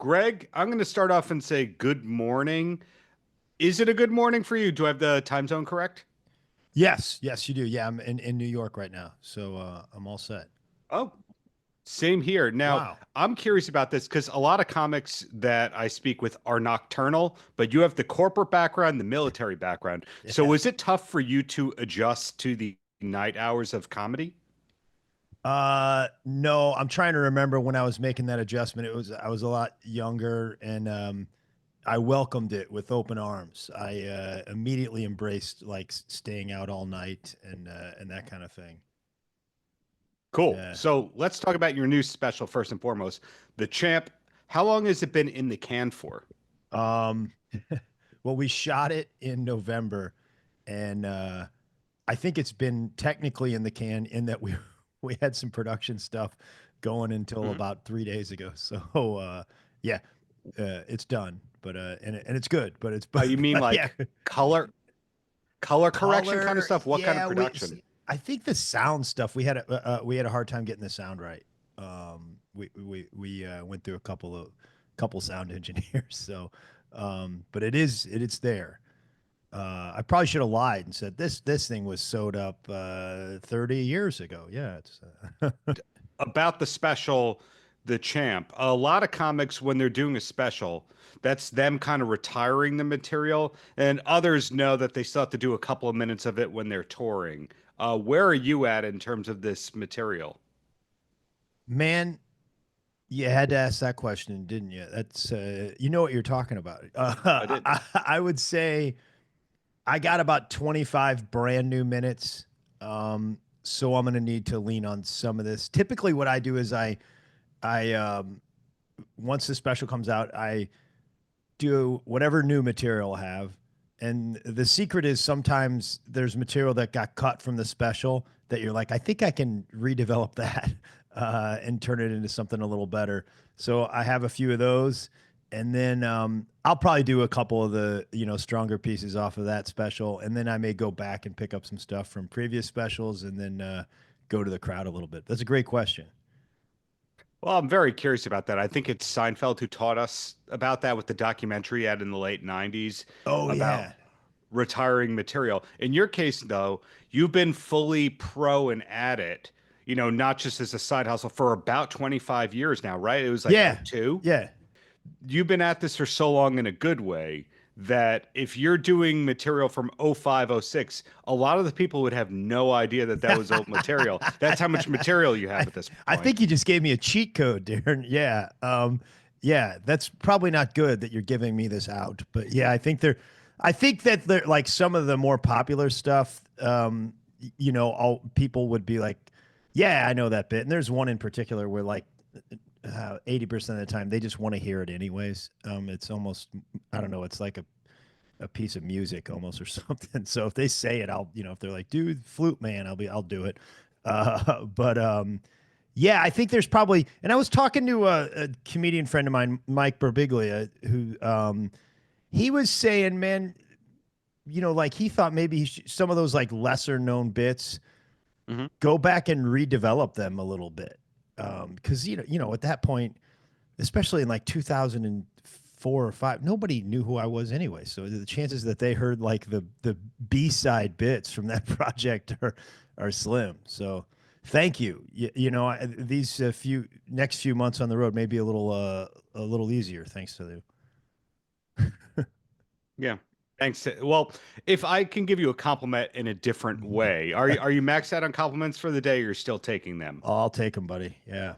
Greg, I'm going to start off and say good morning. Is it a good morning for you? Do I have the time zone correct? Yes, yes, you do. Yeah, I'm in New York right now, so I'm all set. Oh, same here. Now, Wow. I'm curious about this because a lot of comics that I speak with are nocturnal, but you have the corporate background, the military background. So Yeah. was it tough for you to adjust to the night hours of comedy? No, I'm trying to remember when I was making that adjustment. I was a lot younger, and I welcomed it with open arms. I immediately embraced like staying out all night and that kind of thing. Cool. Yeah. So let's talk about your new special first and foremost. The Champ. How long has it been in the can for? Um, well, we shot it in November, and I think it's been technically in the can in that we we had some production stuff going until Mhm. about 3 days ago. So yeah, it's done, but and it's good, but it's You mean but yeah, like color color correction kind of color. stuff? What kind of Yeah, production? I think the sound stuff we had a hard time getting the sound right. We went through a couple sound engineers. So, but it's there. I probably should have lied and said this thing was sewed up 30 years ago. Yeah, it's About the special, the Champ. A lot of comics, when they're doing a special, that's them kind of retiring the material, and others know that they still have to do a couple of minutes of it when they're touring. Where are you at in terms of this material? man. You had to ask that question, didn't you? That's you know what you're talking about. I did. I would say I got about 25 brand new minutes. So I'm going to need to lean on some of this. Typically, what I do is I once the special comes out, I do whatever new material I have. And the secret is sometimes there's material that got cut from the special that you're like, I think I can redevelop that and turn it into something a little better. So I have a few of those. And then I'll probably do a couple of the stronger pieces off of that special, and then I may go back and pick up some stuff from previous specials, and then go to the crowd a little bit. That's a great question. Well, I'm very curious about that. I think it's Seinfeld who taught us about that with the documentary he had in the late 90s Oh about yeah, retiring material. In your case, though, you've been fully pro and at it, not just as a side hustle for about 25 years now, right? It was like oh yeah, 02. yeah. You've been at this for so long in a good way that if you're doing material from oh 05, oh 06, a lot of the people would have no idea that that was old material. That's how much material you have I, at this I point. think you just gave me a cheat code, Darren. Yeah. Yeah, that's probably not good that you're giving me this out. But yeah, I think that they're like some of the more popular stuff, all people would be like, yeah, I know that bit. And there's one in particular where like 80% of the time they just want to hear it anyways. It's almost, I don't know, it's like a piece of music almost or something. So if they say it, if they're like, dude, flute man, I'll do it. But yeah, I think there's probably, and I was talking to a comedian friend of mine, Mike Birbiglia, who he was saying, man, like he thought maybe some of those like lesser known bits, Mhm. go back and redevelop them a little bit. Because at that point, especially in like 2004 or five, nobody knew who I was anyway. So the chances that they heard like the B-side bits from that project are slim. So thank you. These few next few months on the road may be a little easier thanks to you. Yeah. Thanks. Well, if I can give you a compliment in a different way, are you maxed out on compliments for the day or you're still taking them? I'll take them, buddy. Yeah.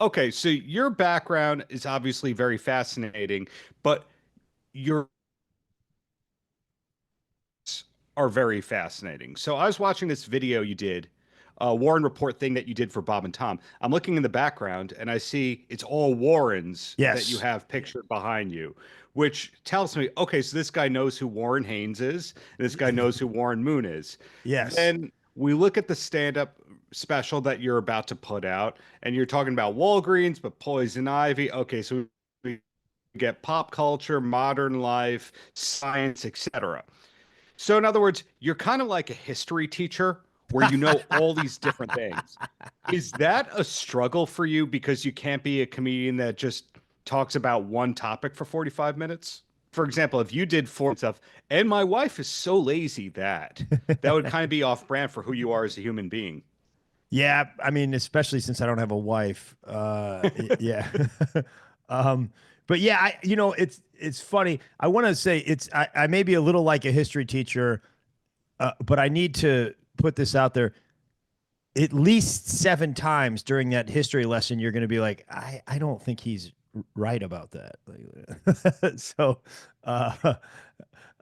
Okay, so your background is obviously very fascinating, but your are very fascinating. So I was watching this video you did, Warren Report thing that you did for Bob and Tom. I'm looking in the background and I see it's all Warrens that you Yes. have pictured behind you, which tells me, okay, so this guy knows who Warren Haynes is, and this guy knows who Warren Moon is. Yes. Then we look at the stand-up special that you're about to put out, and you're talking about Walgreens, but Poison Ivy. Okay, so we get pop culture, modern life, science, etc. So, in other words, you're kind of like a history teacher where you know all these different things. Is that a struggle for you because you can't be a comedian that just talks about one topic for 45 minutes. For example, if you did four stuff, and my wife is so lazy that would kind of be off brand for who you are as a human being. Yeah, I mean, especially since I don't have a wife. Yeah. um, but yeah, it's funny. I want to say I may be a little like a history teacher, but I need to put this out there. At least 7 times during that history lesson, you're going to be like, I don't think he's right about that. Like, so, uh,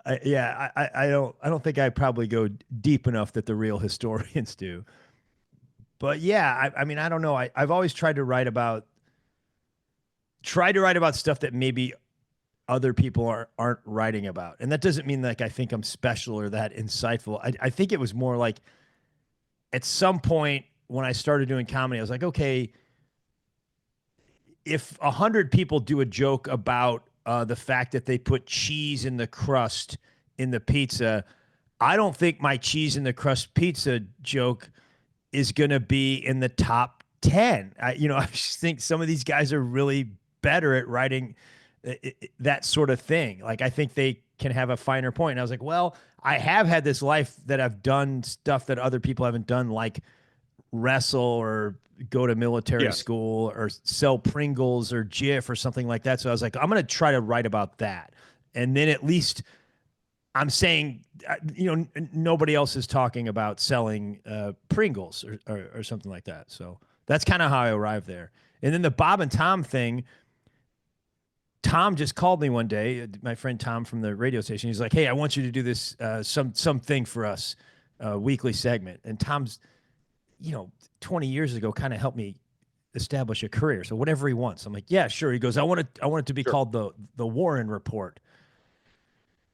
I don't think I probably go deep enough that the real historians do. But yeah, I mean, I don't know. I've always tried to write about stuff that maybe other people aren't writing about. And that doesn't mean like I think I'm special or that insightful. I think it was more like at some point when I started doing comedy, I was like, okay, if 100 people do a joke about the fact that they put cheese in the crust in the pizza, I don't think my cheese in the crust pizza joke is going to be in the top 10. I just think some of these guys are really better at writing that sort of thing. Like, I think they can have a finer point. And I was like, well, I have had this life that I've done stuff that other people haven't done, like wrestle or go to military Yes. school or sell Pringles or Jif or something like that. So I was like, I'm going to try to write about that. And then at least I'm saying, nobody else is talking about selling Pringles or something like that. So that's kind of how I arrived there. And then the Bob and Tom thing, Tom just called me one day, my friend Tom from the radio station. He's like, hey, I want you to do this something for us, weekly segment. And Tom's, 20 years ago kind of helped me establish a career. So whatever he wants. I'm like, yeah, sure. He goes, I want it to be Sure. called the Warren Report.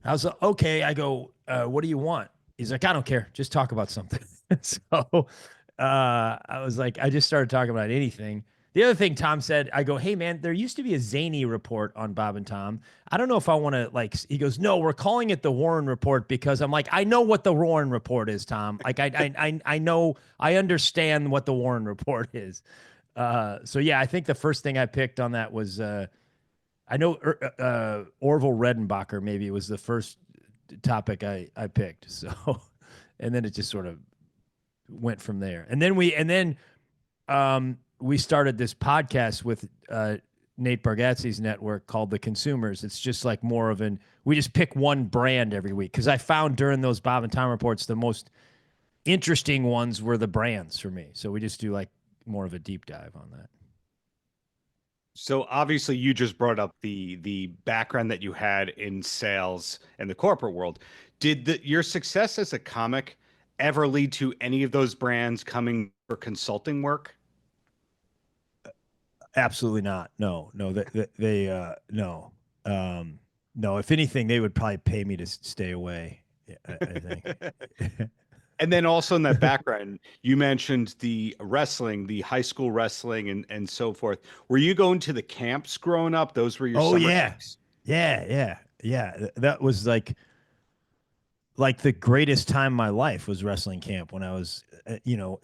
I was like, okay. I go, what do you want? He's like, I don't care. Just talk about something. So I was like, I just started talking about anything. The other thing Tom said, I go, hey, man, there used to be a zany report on Bob and Tom. I don't know if I want to, like, he goes, no, we're calling it the Warren Report because I'm like, I know what the Warren Report is, Tom. Like, I know, I understand what the Warren Report is. So, yeah, I think the first thing I picked on that was, I know Orville Redenbacher maybe was the first topic I picked. So, and then it just sort of went from there. And then we started this podcast with Nate Bargatze's network called The Consumers. It's just like more of we just pick one brand every week. Cause I found during those Bob and Tom reports, the most interesting ones were the brands for me. So we just do like more of a deep dive on that. So obviously you just brought up the background that you had in sales and the corporate world. Did your success as a comic ever lead to any of those brands coming for consulting work? Absolutely not. No, no, no. No, if anything, they would probably pay me to stay away. I think. And then also in that background, you mentioned the wrestling, the high school wrestling and so forth. Were you going to the camps growing up? Those were your Oh summer yeah, camps? yeah. That was like the greatest time of my life was wrestling camp when I was,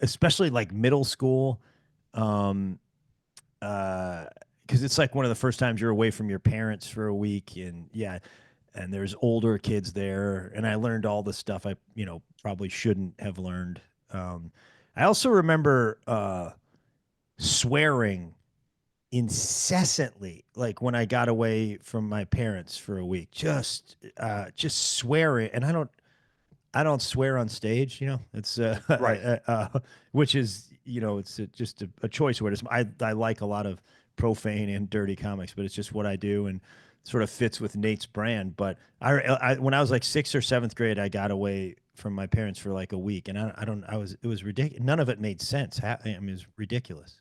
especially like middle school. Um, because it's like one of the first times you're away from your parents for a week, and yeah, and there's older kids there, and I learned all the stuff I probably shouldn't have learned. I also remember swearing incessantly, like when I got away from my parents for a week, just swearing, and I don't swear on stage, it's Right. which is, it's just a choice word. I like a lot of profane and dirty comics, but it's just what I do and sort of fits with Nate's brand. But when I was like 6th or 7th grade, I got away from my parents for like a week, and it was ridiculous. None of it made sense. I mean, it was ridiculous.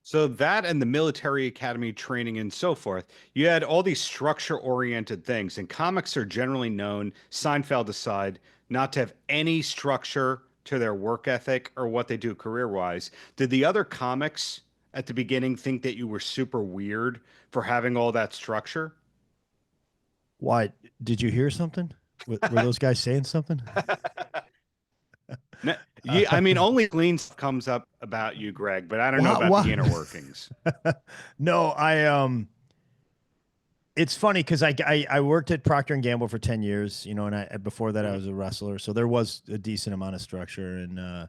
So that and the military academy training and so forth, you had all these structure-oriented things, and comics are generally known, Seinfeld aside, not to have any structure to their work ethic or what they do career-wise. Did the other comics at the beginning think that you were super weird for having all that structure? Why did you hear something? Were those guys saying something? Yeah, I mean, only clean stuff comes up about you, Greg, but I don't know What? about What? the inner workings. No, it's funny because I worked at Procter and Gamble for 10 years, you know, and before that I Mhm. was a wrestler, so there was a decent amount of structure. And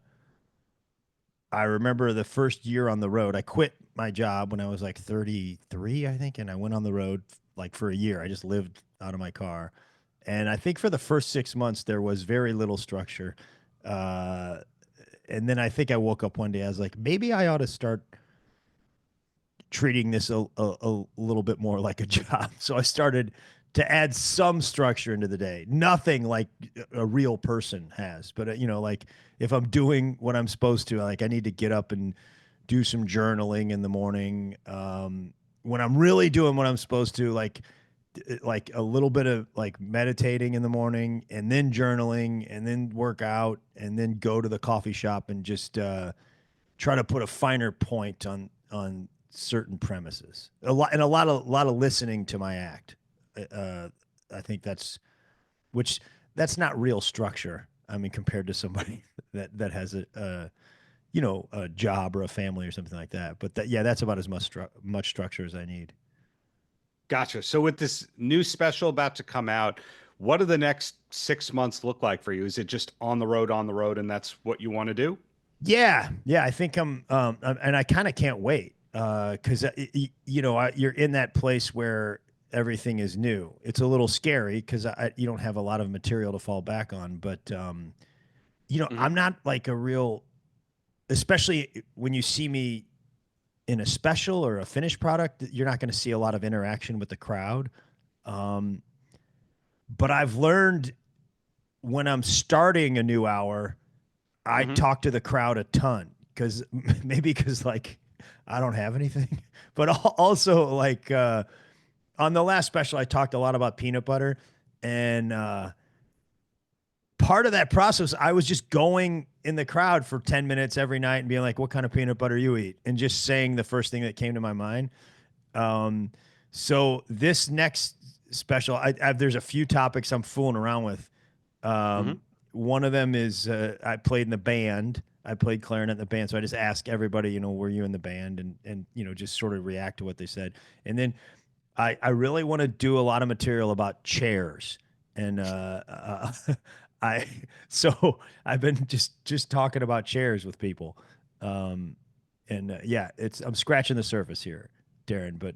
I remember the first year on the road, I quit my job when I was like 33, I think, and I went on the road like for a year. I just lived out of my car, and I think for the first 6 months there was very little structure. Uh, and then I think I woke up one day, I was like, maybe I ought to start treating this a little bit more like a job. So I started to add some structure into the day. Nothing like a real person has, but you know, like if I'm doing what I'm supposed to, like I need to get up and do some journaling in the morning. When I'm really doing what I'm supposed to, like a little bit of like meditating in the morning, and then journaling, and then work out, and then go to the coffee shop and just try to put a finer point on certain premises. A lot of listening to my act. Uh, I think which that's not real structure. I mean, compared to somebody that has a you know, a job or a family or something like that. But that, yeah, that's about as much structure as I need. Gotcha. So with this new special about to come out, what do the next 6 months look like for you? Is it just on the road, and that's what you want to do? Yeah, yeah, I think and I kind of can't wait because you know you're in that place where everything is new. It's a little scary because you don't have a lot of material to fall back on. But you know, Hmm. I'm not like a real, especially when you see me in a special or a finished product, you're not going to see a lot of interaction with the crowd. Um, but I've learned when I'm starting a new hour, I Hmm. talk to the crowd a ton because maybe because like I don't have anything, but also like on the last special, I talked a lot about peanut butter, and part of that process, I was just going in the crowd for 10 minutes every night and being like, "What kind of peanut butter you eat?" and just saying the first thing that came to my mind. Um, so this next special, there's a few topics I'm fooling around with. Hmm. One of them is I played in the band. I played clarinet in the band, so I just ask everybody, you know, were you in the band, and you know, just sort of react to what they said. And then I really want to do a lot of material about chairs, and I so I've been just talking about chairs with people, um, and yeah, it's I'm scratching the surface here, Darren, but.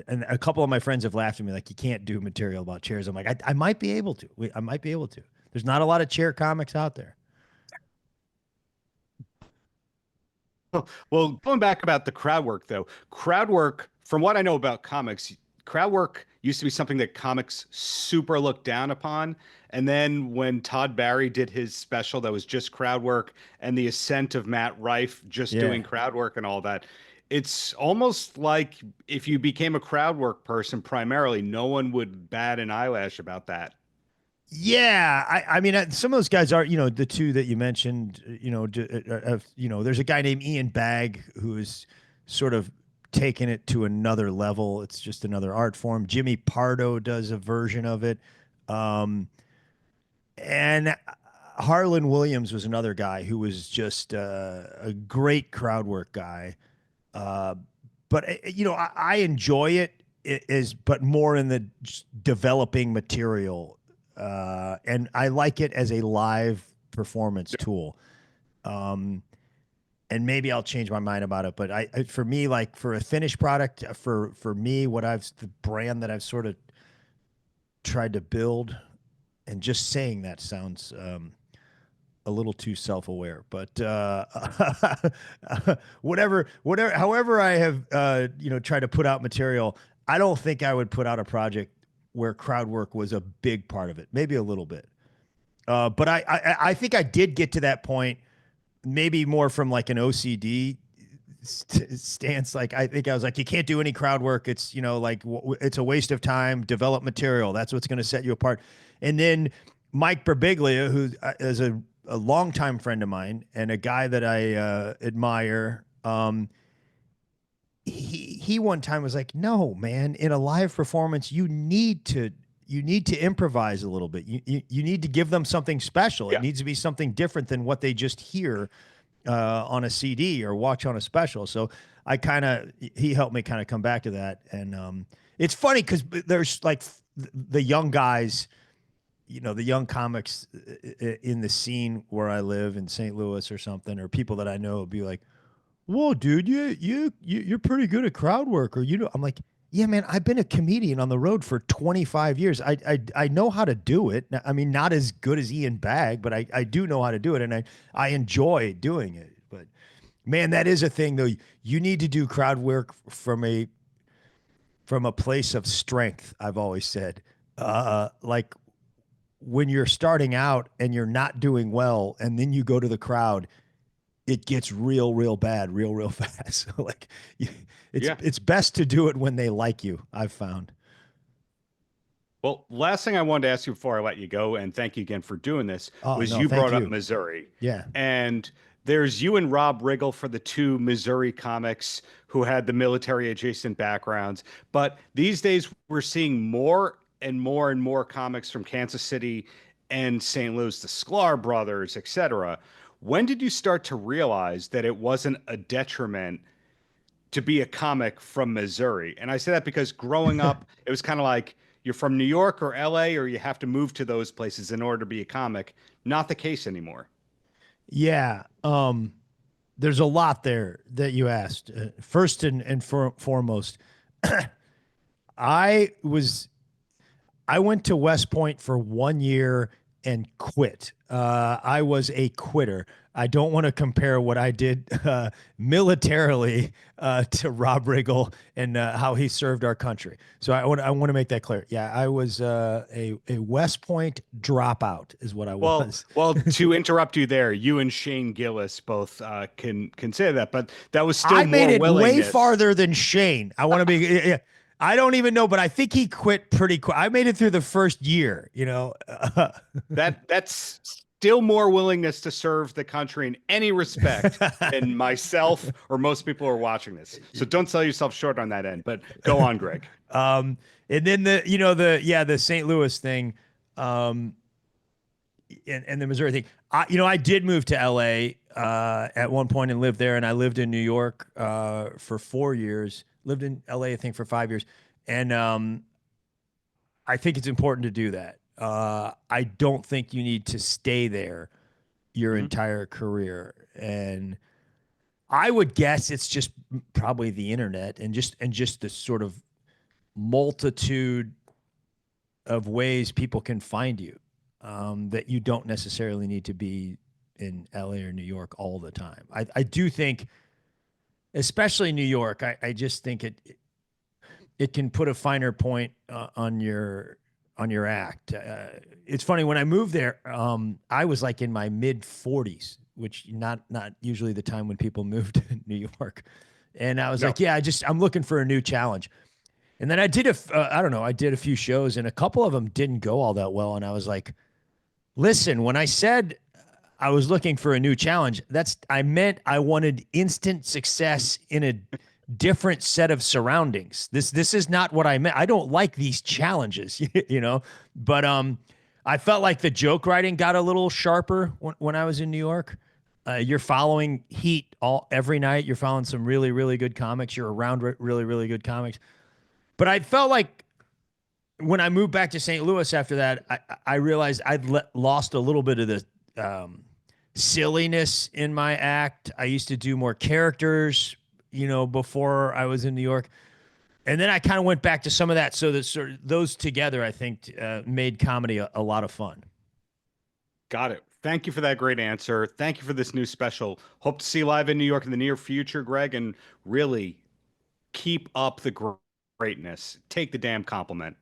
And a couple of my friends have laughed at me like you can't do material about chairs. I'm like I might be able to. I might be able to. There's not a lot of chair comics out there. Well, going back about the crowd work, though, crowd work, from what I know about comics, crowd work used to be something that comics super looked down upon. And then when Todd Barry did his special that was just crowd work, and the ascent of Matt Rife just Yeah. doing crowd work and all that, it's almost like if you became a crowd work person primarily, no one would bat an eyelash about that. Yeah, I mean, some of those guys are, you know, the two that you mentioned, you know, there's a guy named Ian Bagg who is sort of taking it to another level. It's just another art form. Jimmy Pardo does a version of it. Um, and Harlan Williams was another guy who was just a great crowd work guy. Uh, but you know, I enjoy it is, but more in the developing material, and I like it as a live performance tool. Um, and maybe I'll change my mind about it. But for me, like for a finished product, for me, the brand that I've sort of tried to build, and just saying that sounds a little too self-aware, but however I have, you know, tried to put out material, I don't think I would put out a project where crowd work was a big part of it. Maybe a little bit, but I think I did get to that point, maybe more from like an OCD stance. Like I think I was like, you can't do any crowd work. It's, you know, like it's a waste of time. Develop material. That's what's going to set you apart. And then Mike Birbiglia, who is a longtime friend of mine and a guy that I admire. He one time was like, no, man, in a live performance, you need to you need to improvise a little bit. You need to give them something special. It Yeah. needs to be something different than what they just hear on a CD or watch on a special. So he helped me kind of come back to that. And it's funny because there's like the young guys, the young comics in the scene where I live in St. Louis or something, or people that I know will be like, "Whoa, dude, you're pretty good at crowd work," or I'm like, "Yeah, man, I've been a comedian on the road for 25 years. I know how to do it. I mean, not as good as Ian Bagg, but I do know how to do it, and I enjoy doing it. But man, that is a thing though. You need to do crowd work from a place of strength. I've always said, like when you're starting out and you're not doing well, and then you go to the crowd, it gets real bad, real fast. So like, it's best to do it when they like you, I've found. Well, last thing I wanted to ask you before I let you go, and thank you again for doing this, Oh was no, you thank brought up you. Missouri. Yeah. And there's you and Rob Riggle for the two Missouri comics who had the military adjacent backgrounds. But these days we're seeing more and more and more comics from Kansas City and St. Louis, the Sklar brothers, etc. When did you start to realize that it wasn't a detriment to be a comic from Missouri? And I say that because growing up, it was kind of like you're from New York or LA, or you have to move to those places in order to be a comic. Not the case anymore. Yeah. There's a lot there that you asked. First and foremost, I was I went to West Point for 1 year and quit. I was a quitter. I don't want to compare what I did militarily to Rob Riggle and how he served our country. So I want to make that clear. Yeah, I was a West Point dropout, is what I Well, was. well, to interrupt you there, you and Shane Gillis both can say that, but that was still I made more it way willingness. farther than Shane. I want to be. Yeah, I don't even know, but I think he quit pretty quick. I made it through the first year. That's still more willingness to serve the country in any respect than myself or most people who are watching this. So don't sell yourself short on that end. But go on, Greg. And then the St. Louis thing, and the Missouri thing. I did move to LA at one point and lived there, and I lived in New York for 4 years. Lived in LA, I think, for 5 years, and I think it's important to do that. I don't think you need to stay there your Mhm. entire career, and I would guess it's just probably the internet and just the sort of multitude of ways people can find you, that you don't necessarily need to be in LA or New York all the time. I do think, especially New York, I just think it can put a finer point on your act. It's funny, when I moved there, I was like in my mid 40s, which not usually the time when people move to New York. And I was No. like, yeah, I'm looking for a new challenge. And then I did I don't know, I did a few shows, and a couple of them didn't go all that well. And I was like, listen, when I said I was looking for a new challenge, I meant I wanted instant success in a different set of surroundings. This is not what I meant. I don't like these challenges, But I felt like the joke writing got a little sharper when I was in New York. You're following heat every night. You're following some really good comics. You're around really good comics. But I felt like when I moved back to St. Louis after that, I realized I'd lost a little bit of the silliness in my act. I used to do more characters, before I was in New York. And then I kind of went back to some of that. So that sort of those together, I think, made comedy a lot of fun. Got it. Thank you for that great answer. Thank you for this new special. Hope to see you live in New York in the near future, Greg, and really keep up the greatness. Take the damn compliment.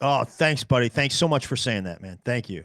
Oh, thanks, buddy. Thanks so much for saying that, man. Thank you.